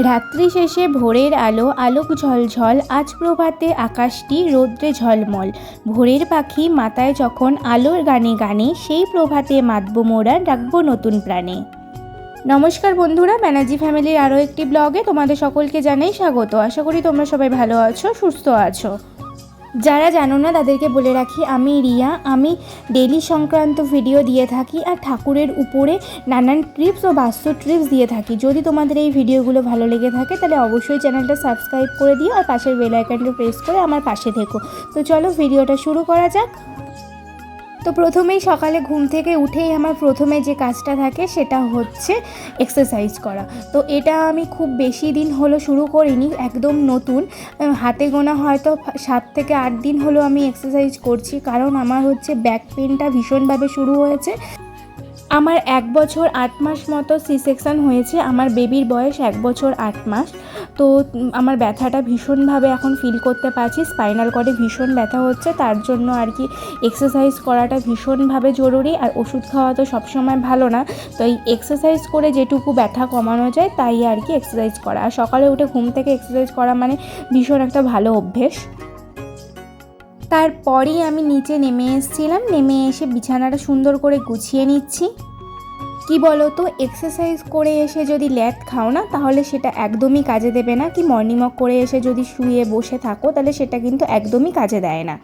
রাত্রি শেষে ভোরের আলো আলোক ঝলঝল, আজ প্রভাতে আকাশটি রৌদ্রে ঝলমল। ভোরের পাখি মাতায় যখন আলোর গানে গানে, সেই প্রভাতে মাতব মোরা, ডাকবো নতুন প্রাণে। নমস্কার বন্ধুরা, ব্যানার্জি ফ্যামিলির আরও একটি ব্লগে তোমাদের সকলকে জানাই স্বাগত। আশা করি তোমরা সবাই ভালো আছো, সুস্থ আছো। যারা জানো না তাদেরকে বলে রাখি, আমি রিয়া। আমি ডেলি সংক্রান্ত ভিডিও দিয়ে থাকি আর ঠাকুরের উপরে নানান ট্রিপস ও বাস্তু ট্রিপস দিয়ে থাকি। যদি তোমাদের এই ভিডিওগুলো ভালো লেগে থাকে তাহলে অবশ্যই চ্যানেলটা সাবস্ক্রাইব করে দিও আর পাশের বেল আইকনটা প্রেস করে আমার পাশে থেকো। তো চলো ভিডিওটা শুরু করা যাক। তো প্রথমেই সকালে ঘুম থেকে উঠেই আমার প্রথমে যে কাজটা থাকে সেটা হচ্ছে এক্সারসাইজ করা। তো এটা আমি খুব বেশি দিন হলো শুরু করিনি, একদম নতুন, হাতে গোনা হয়তো 7 থেকে 8 দিন হলো আমি এক্সারসাইজ করছি। কারণ আমার হচ্ছে ব্যাক পেনটা ভীষণভাবে শুরু হয়েছে। আমার 1 বছর 8 মাস মতো সি-সেকশন হয়েছে। আমার বেবির বয়স 1 বছর 8 মাস। তো আমার ব্যথাটা ভীষণভাবে এখন ফিল করতে পারছি, স্পাইনাল কর্ডে ভীষণ ব্যথা হচ্ছে। তার জন্য আর কি এক্সারসাইজ করাটা ভীষণভাবে জরুরি। আর ওষুধ খাওয়া তো সবসময় ভালো না, তো এই এক্সারসাইজ করে যেটুকু ব্যথা কমানো যায় তাই আর কি এক্সারসাইজ করা। আর সকালে উঠে ঘুম থেকে এক্সারসাইজ করা মানে ভীষণ একটা ভালো অভ্যেস। তারপরেই আমি নিচে নেমে এসেছিলাম, নেমে এসে বিছানাটা সুন্দর করে গুছিয়ে নিচ্ছি। কি বলো তো, এক্সারসাইজ করে এসে যদি ল্যাদ খাও না তাহলে সেটা একদমই কাজে দেবে না। কি মর্নিং ওয়াক করে এসে যদি শুয়ে বসে থাকো তাহলে সেটা কিন্তু একদমই কাজে দেয় না।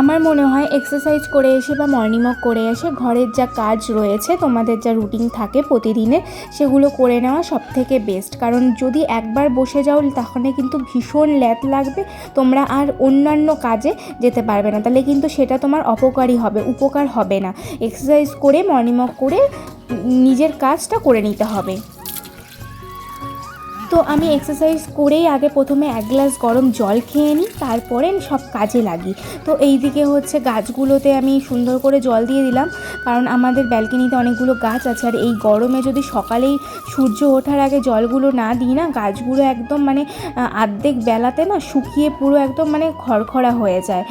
আমার মনে হয় এক্সারসাইজ করে এসে বা মর্নিং ওয়াক করে এসে ঘরের যা কাজ রয়েছে, তোমাদের যা রুটিন থাকে প্রতিদিনের, সেগুলো করে নেওয়া সবথেকে বেস্ট। কারণ যদি একবার বসে যাও তাহলে কিন্তু ভীষণ ল্যাদ লাগবে, তোমরা আর অন্যান্য কাজে যেতে পারবে না। তাহলে কিন্তু সেটা তোমার অপকারী হবে, উপকার হবে না। এক্সারসাইজ করে মর্নিং ওয়াক করে নিজের কাজটা করে নিতে হবে। তো আমি এক্সারসাইজ করেই আগে প্রথমে 1 গ্লাস গরম জল খেয়ে নিই, তারপরে সব কাজে লাগি। তো এই দিকে হচ্ছে গাছগুলোতে আমি সুন্দর করে জল দিয়ে দিলাম, কারণ আমাদের ব্যালকনিতে অনেকগুলো গাছ আছে। আর এই গরমে যদি সকালেই সূর্য ওঠার আগে জলগুলো না দিই না, গাছগুলো একদম মানে আর্ধেক বেলাতে না শুকিয়ে পুরো একদম মানে খড়খড়া হয়ে যায়।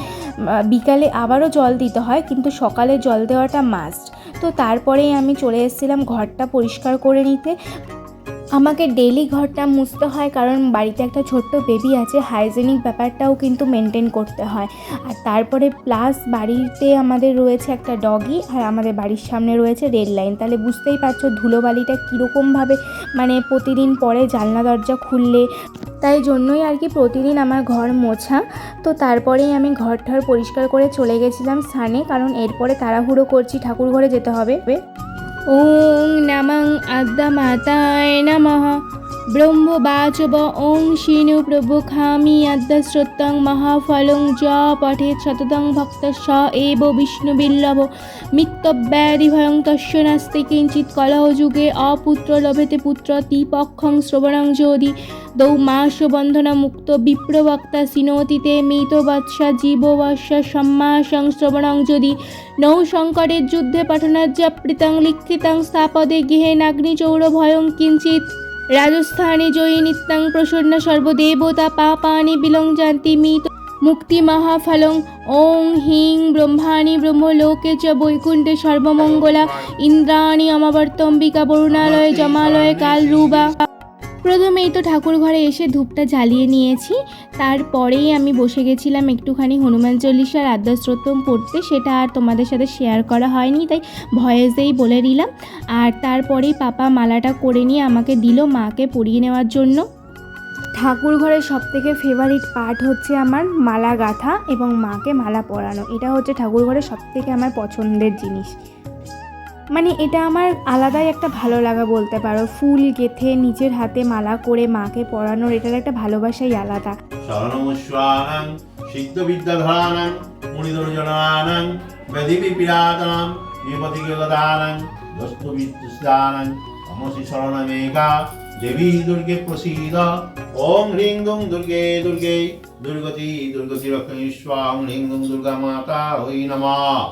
বিকালে আবারও জল দিতে হয়, কিন্তু সকালে জল দেওয়াটা মাস্ট। তো তারপরেই আমি চলে এসেছিলাম ঘরটা পরিষ্কার করে নিতে। আমাকে ডেলি ঘরটা মুছতে হয়, কারণ বাড়িতে একটা ছোট্ট বেবি আছে, হাইজেনিক ব্যাপারটাও কিন্তু মেনটেন করতে হয়। আর তারপরে প্লাস বাড়িতে আমাদের রয়েছে একটা ডগি, আর আমাদের বাড়ির সামনে রয়েছে রেল লাইন। তাহলে বুঝতেই পারছো ধুলোবালিটা কীরকমভাবে মানে প্রতিদিন পরে জানলা দরজা খুললে। তাই জন্যই আর কি প্রতিদিন আমার ঘর মোছা। তো তারপরেই আমি ঘর ঠর পরিষ্কার করে চলে গেছিলাম স্নানে, কারণ এরপরে তাড়াহুড়ো করছি, ঠাকুর ঘরে যেতে হবে। ওং নমঃ আদ্যমাতায় নমঃ ব্রহ্মবাচব ওং শিনু প্রভুখামি আদ্যশ্রুতং মহাফলং য পঠেৎ শততং ভক্তস্য এব বিষ্ণুবিল্লভ মিত্যব্যাধিভয়ং তস্য নাস্তি কিঞ্চিৎ কলহ যুগে অপুত্র লভেতে পুত্র তিপক্ষং শ্রবণং যোদি দৌমাস বন্ধন মুক্ত বিপ্রবক্তা সিনোতিতে মৃতবৎসা জীববৎস সম্মাসং শ্রবণং যদি নৌ সংকটের যুদ্ধে পঠনাজ্জাপৃতং লিখিতং স্থাপদে গৃহে নাগ্নিচৌর ভয়ং কিঞ্চিৎ রাজস্থানে জয়ী নিত্যং প্রসন্ন সর্বদেবতা পাপানি বিলংজান্তি মিত মুক্তি মহাফলং ওং হিং ব্রহ্মাণি ব্রহ্মলোকে চ বৈকুণ্ঠে সর্বমঙ্গলা ইন্দ্রাণী অমাবর্তম্বিকা বরুণালয়ে জমালয়ে কালরূপা। প্রথমেই তো ঠাকুর ঘরে এসে ধূপটা জ্বালিয়ে নিয়েছি, তারপরেই আমি বসে গেছিলাম একটুখানি হনুমান চল্লিশার আদ্যশ্রোতম পড়তে। সেটা আর তোমাদের সাথে শেয়ার করা হয়নি, তাই ভয়েসেই বলে দিলাম। আর তারপরেই পাপা মালাটা করে নিয়ে আমাকে দিল মাকে পরিয়ে নেওয়ার জন্য। ঠাকুর ঘরের সবথেকে ফেভারিট পার্ট হচ্ছে আমার মালা গাঁথা এবং মাকে মালা পরানো। এটা হচ্ছে ঠাকুর ঘরের সবথেকে আমার পছন্দের জিনিস। মানে এটা আমার আলাদাই একটা ভালো লাগা বলতে পারো। ফুল গেথে নিজের হাতে মালা করে মাকে পরানোর এটার একটা ভালোবাসাই আলাদা। শরণমস্বানাং সিদ্ধবিদ্যাধরানাং মুনিদর্জনানাং ব্যাধিবিপীড়াতানাং বিপতিগদানাং দস্তবিদ্যানাং তমসি শরণমেকা দেবী দুর্গে প্রসীদ। ওং হ্রিং দুং দুর্গে দুর্গে দুর্গতি দুর্গতি রক্ষণী স্বা। ওং হ্রিং দুং দুর্গা মাতা হই নমঃ।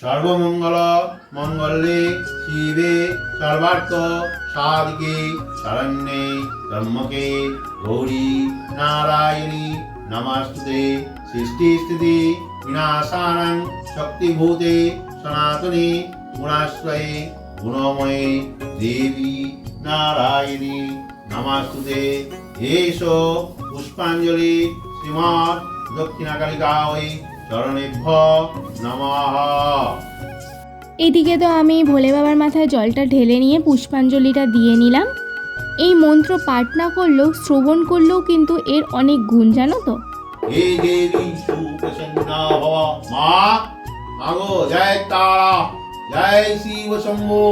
সর্বমঙ্গল মঙ্গলে শিবে সর্বার্থ সাধিকে শরণ্যে ব্রহ্মকে গৌরী নারায়ণী নমস্তুতে সৃষ্টি স্থিতি বিনাশানং শক্তিভূতে সনাতনে গুণাশ্রয়ে গুণময়ে দেবী নারায়ণী নমস্তুতে। এষো পুষ্পাঞ্জলি শ্রীমৎ দক্ষিণাকালিকায় চরণেভ্য নমঃ। এদিকে তো আমি ভোলে বাবার মাথায় জলটা ঢেলে নিয়ে পুষ্পাঞ্জলিটা দিয়ে নিলাম। এই মন্ত্র পাঠ না করলেও শ্রবণ করলেও কিন্তু এর অনেক গুণ, জানো তো। হে দেবী সুপ্রসন্না ভব। মা মাগো, জয় তারা, জয় শিব শম্ভু।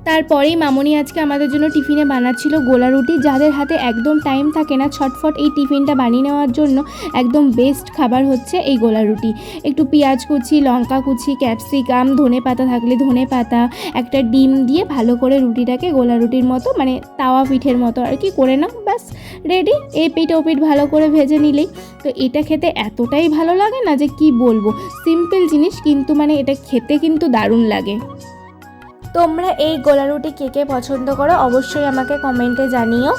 তারপরেই মামনি আজকে আমাদের জন্য টিফিনে বানাচ্ছিল গোলা রুটি। যাদের হাতে একদম টাইম থাকে না, ছটফট এই টিফিনটা বানিয়ে নেওয়ার জন্য একদম বেস্ট খাবার হচ্ছে এই গোলা রুটি। একটু পেঁয়াজ কুচি, লঙ্কা কুচি, ক্যাপসিকাম, ধনে পাতা থাকলে ধনে পাতা, একটা ডিম দিয়ে ভালো করে রুটিটাকে গোলা রুটির মতো, মানে তাওয়া পিঠের মতো আর কি করে নাও, ব্যাস রেডি। এই পিঠ ও পিঠ ভালো করে ভেজে নিলেই তো এটা খেতে এতটাই ভালো লাগে না যে কি বলবো। সিম্পল জিনিস কিন্তু মানে এটা খেতে কিন্তু দারুণ লাগে। তোমরা এই গোলা রুটি কে কে পছন্দ করো অবশ্যই আমাকে কমেন্টে জানিও।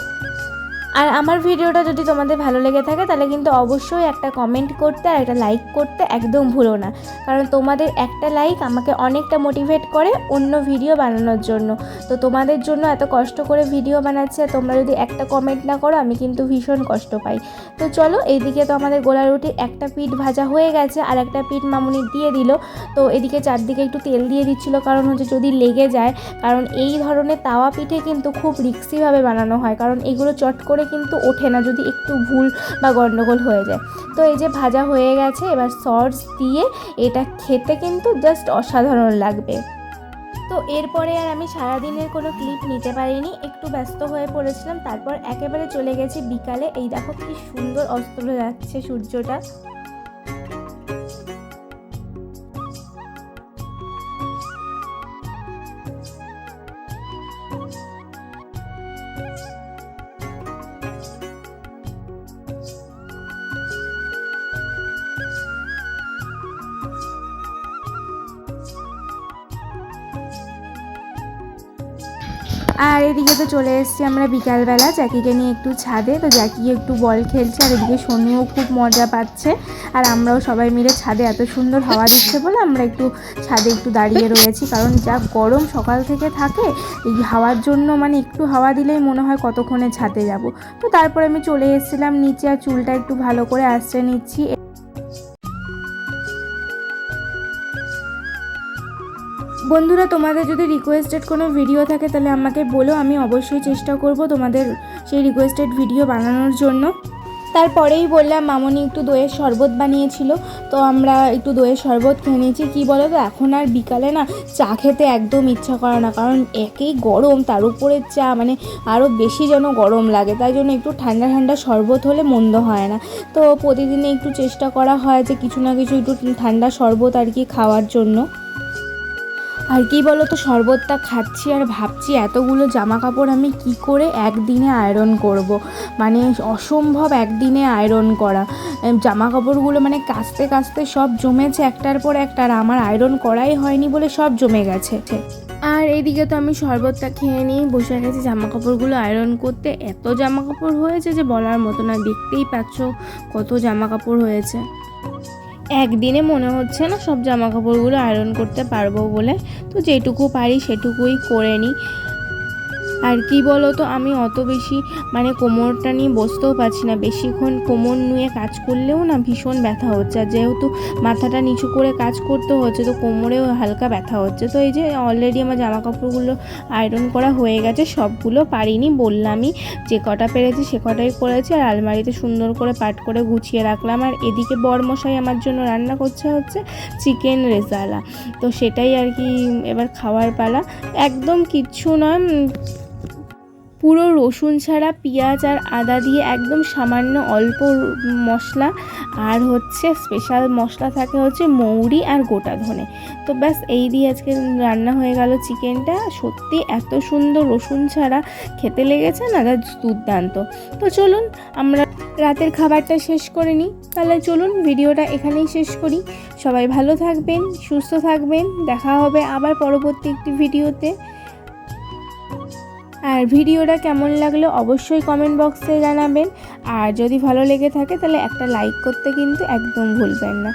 আর আমার ভিডিওটা যদি তোমাদের ভালো লেগে থাকে তাহলে কিন্তু অবশ্যই একটা কমেন্ট করতে আর একটা লাইক করতে একদম ভুলো না, কারণ তোমাদের একটা লাইক আমাকে অনেকটা মোটিভেট করে অন্য ভিডিও বানানোর জন্য। তো তোমাদের জন্য এত কষ্ট করে ভিডিও বানাচ্ছে, তোমরা যদি একটা কমেন্ট না করো আমি কিন্তু ভীষণ কষ্ট পাই। তো চলো, এইদিকে তো আমাদের গোলা রুটির একটা পিঠ ভাজা হয়ে গেছে আর একটা পিঠ মামুনি দিয়ে দিল। তো এদিকে চারদিকে একটু তেল দিয়ে দিচ্ছিল, কারণ হচ্ছে যদি লেগে যায়, কারণ এই ধরনের তাওয়া পিঠে কিন্তু খুব রিক্সিভাবে বানানো হয়, কারণ এগুলো চট করে কিন্তু ওঠে না যদি একটু ভুল বা গন্ডগোল হয়ে যায়। তো এই যে ভাজা হয়ে গেছে, এবার সস দিয়ে এটা খেতে কিন্তু জাস্ট অসাধারণ লাগবে। তো এরপরে আর আমি সারাদিনের কোনো ক্লিপ নিতে পারিনি, একটু ব্যস্ত হয়ে পড়েছিলাম। তারপর একেবারে চলে গেছি বিকালে। এই দেখো কি সুন্দর অস্ত যাচ্ছে সূর্যটা। আর এদিকে তো চলে এসেছি আমরা বিকালবেলা জ্যাকিকে নিয়ে একটু ছাদে। তো জ্যাকি একটু বল খেলছে আর এদিকে সোনুও খুব মজা পাচ্ছে। আর আমরাও সবাই মিলে ছাদে, এত সুন্দর হাওয়া দিচ্ছে বলে আমরা একটু ছাদে একটু দাঁড়িয়ে রয়েছি, কারণ যা গরম সকাল থেকে থাকে, এই হাওয়ার জন্য মানে একটু হাওয়া দিলেই মনে হয় কতক্ষণে ছাদে যাব। তো তারপরে আমি চলে এসেছিলাম নিচে আর চুলটা একটু ভালো করে আঁচড়ে নিচ্ছি। বন্ধুরা, তোমাদের যদি রিকোয়েস্টেড কোনো ভিডিও থাকে তাহলে আমাকে বলো, আমি অবশ্যই চেষ্টা করব তোমাদের সেই রিকোয়েস্টেড ভিডিও বানানোর জন্য। তারপরেই বললাম মামনি একটু দইয়ের শরবত বানিয়েছিল, তো আমরা একটু দইয়ের শরবত খেয়ে নিয়েছি। কী বলো তো, এখন আর বিকালে না চা খেতে একদম ইচ্ছা করে না, কারণ একেই গরম, তার উপরে চা মানে আরও বেশি যেন গরম লাগে। তাই জন্য একটু ঠান্ডা ঠান্ডা শরবত হলে মন্দ হয় না। তো প্রতিদিনে একটু চেষ্টা করা হয় যে কিছু না কিছু একটু ঠান্ডা শরবত আর কি খাওয়ার জন্য। আর কি বলো তো, শরবতটা খাচ্ছি আর ভাবছি এতগুলো জামা কাপড় আমি কি করে একদিনে আয়রন করব। মানে অসম্ভব একদিনে আয়রন করা জামা কাপড়গুলো, মানে কাচতে কাচতে সব জমেছে একটার পর একটা, আর আমার আয়রন করাই হয়নি বলে সব জমে গেছে। আর এইদিকে তো আমি শরবতটা খেয়ে নিয়ে বসে গেছি জামা কাপড়গুলো আয়রন করতে। এত জামা কাপড় হয়েছে যে বলার মতো না, দেখতেই পাচ্ছ কত জামা কাপড় হয়েছে। একদিনে মনে হচ্ছে না সব জামা কাপড়গুলো আয়রন করতে পারবো বলে, তো যেটুকু পারি সেটুকুই করে নিই। আর কি বলো তো, আমি অত বেশি মানে কোমরটা নিয়ে বসতেও পারছি না, বেশিক্ষণ কোমর নিয়ে কাজ করলেও না ভীষণ ব্যথা হচ্ছে। আর যেহেতু মাথাটা নিচু করে কাজ করতে হচ্ছে তো কোমরেও হালকা ব্যথা হচ্ছে। তো এই যে অলরেডি আমার জামা কাপড়গুলো আয়রন করা হয়ে গেছে, সবগুলো পারিনি, বললামই যে কটা পেরেছি সে কটাই করেছি। আর আলমারিতে সুন্দর করে পাট করে গুছিয়ে রাখলাম। আর এদিকে বরমশাই আমার জন্য রান্না করছে হচ্ছে চিকেন রেজালা, তো সেটাই আর কি এবার খাওয়ার পালা। একদম কিচ্ছু নয়, পুরো রসুন ছাড়া পেঁয়াজ আর আদা দিয়ে একদম সামান্য অল্প মশলা, আর হচ্ছে স্পেশাল মশলা থাকে হচ্ছে মৌরি আর গোটা ধনে। তো ব্যাস এই দিয়ে আজকে রান্না হয়ে গেল চিকেনটা। সত্যি এত সুন্দর রসুন ছাড়া খেতে লেগেছে না, দুর্দান্ত। তো চলুন আমরা রাতের খাবারটা শেষ করে নিই। তাহলে চলুন ভিডিওটা এখানেই শেষ করি। সবাই ভালো থাকবেন, সুস্থ থাকবেন, দেখা হবে আবার পরবর্তী একটি ভিডিওতে। আর ভিডিওটা কেমন লাগলো অবশ্যই কমেন্ট বক্সে জানাবেন। আর যদি ভালো লেগে থাকে তাহলে একটা লাইক করতে কিন্তু একদম ভুলবেন না।